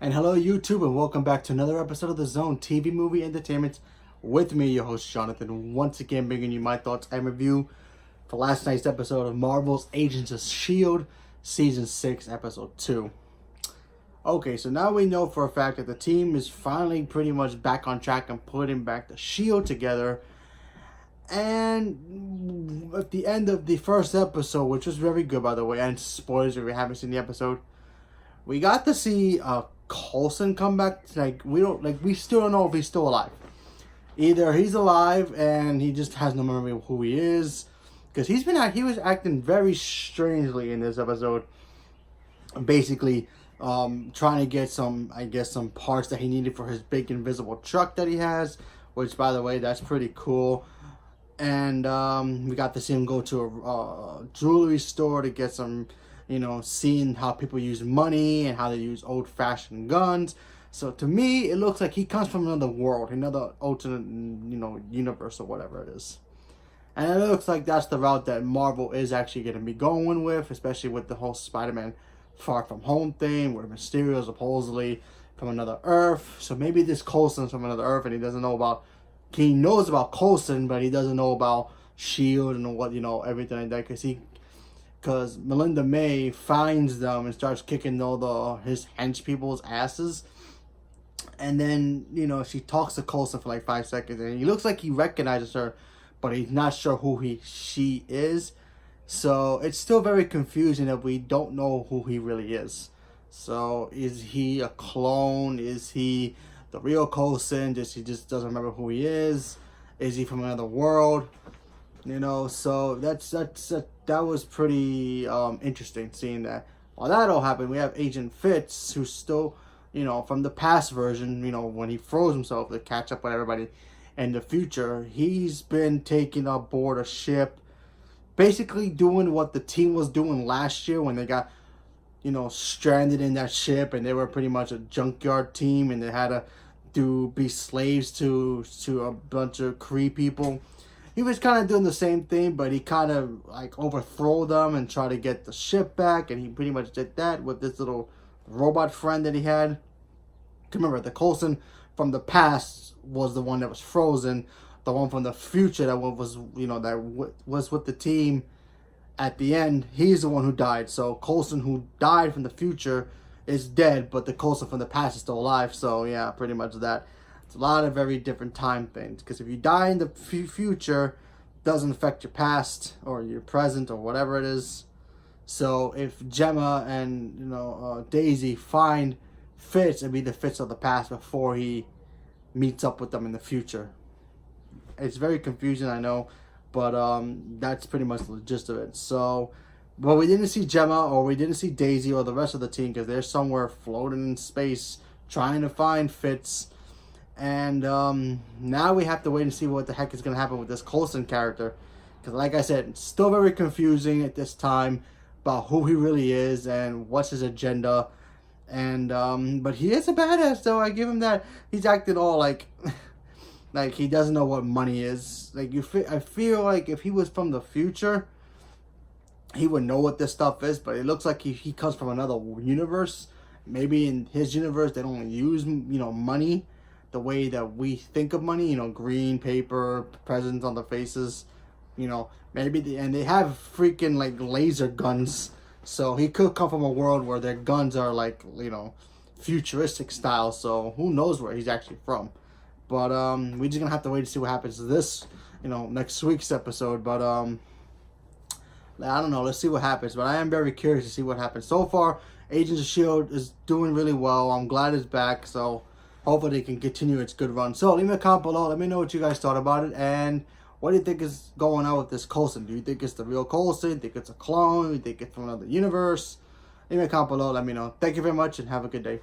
And hello YouTube, and welcome back to another episode of The Zone TV Movie Entertainment with me, your host Jonathan, once again bringing you my thoughts and review for last night's episode of Marvel's Agents of S.H.I.E.L.D. Season 6, Episode 2. Okay, so now we know for a fact that the team is finally pretty much back on track and putting back the S.H.I.E.L.D. together. And at the end of the first episode, which was very good by the way, and spoilers if you haven't seen the episode, we got to see Coulson come back. We still don't know if he's still alive. Either he's alive and he just has no memory of who he is, because he was acting very strangely in this episode. Basically, trying to get some parts that he needed for his big invisible truck that he has, which by the way, that's pretty cool. And we got to see him go to a jewelry store to get some, seeing how people use money and how they use old-fashioned guns. So to me, it looks like he comes from another world, another alternate, universe or whatever it is. And it looks like that's the route that Marvel is actually going to be going with, especially with the whole Spider-Man Far From Home thing, where Mysterio is supposedly from another Earth. So maybe this Coulson's from another Earth, and he knows about Coulson, but he doesn't know about S.H.I.E.L.D. and what, everything like that, because Melinda May finds them and starts kicking all his hench people's asses. And then, she talks to Coulson for like 5 seconds, and he looks like he recognizes her, but he's not sure who she is. So it's still very confusing that we don't know who he really is. So is he a clone? Is he the real Coulson? He just doesn't remember who he is? Is he from another world? So that was pretty interesting seeing that. While that all happened, we have Agent Fitz, who's still, from the past version, when he froze himself to catch up with everybody in the future. He's been taken aboard a ship, basically doing what the team was doing last year when they got, stranded in that ship, and they were pretty much a junkyard team, and they had to be slaves to a bunch of Kree people. He was kind of doing the same thing, but he kind of overthrew them and tried to get the ship back, and he pretty much did that with this little robot friend that he had. Remember, the Coulson from the past was the one that was frozen. The one from the future that was with the team at the end, he's the one who died. So Coulson, who died from the future, is dead, but the Coulson from the past is still alive. So yeah, pretty much that. It's a lot of very different time things, because if you die in the future, it doesn't affect your past or your present or whatever it is. So if Gemma and Daisy find Fitz, it'd be the Fitz of the past before he meets up with them in the future. It's very confusing, I know, but that's pretty much the gist of it. So, but we didn't see Gemma, or we didn't see Daisy, or the rest of the team, because they're somewhere floating in space trying to find Fitz. And now we have to wait and see what the heck is going to happen with this Coulson character, because like I said, it's still very confusing at this time about who he really is and what's his agenda. And but he is a badass, though. I give him that. He's acting all like he doesn't know what money is. I feel like if he was from the future, he would know what this stuff is, but it looks like he comes from another universe. Maybe in his universe they don't use money the way that we think of money, green paper, presents on the faces, maybe and they have freaking laser guns. So he could come from a world where their guns are futuristic style. So who knows where he's actually from. But we're just gonna have to wait to see what happens to this, next week's episode. But I don't know. Let's see what happens. But I am very curious to see what happens. So far, Agents of S.H.I.E.L.D. is doing really well. I'm glad it's back. So hopefully it can continue its good run. So leave me a comment below. Let me know what you guys thought about it. And what do you think is going on with this Coulson? Do you think it's the real Coulson? Do you think it's a clone? Do you think it's from another universe? Leave me a comment below. Let me know. Thank you very much and have a good day.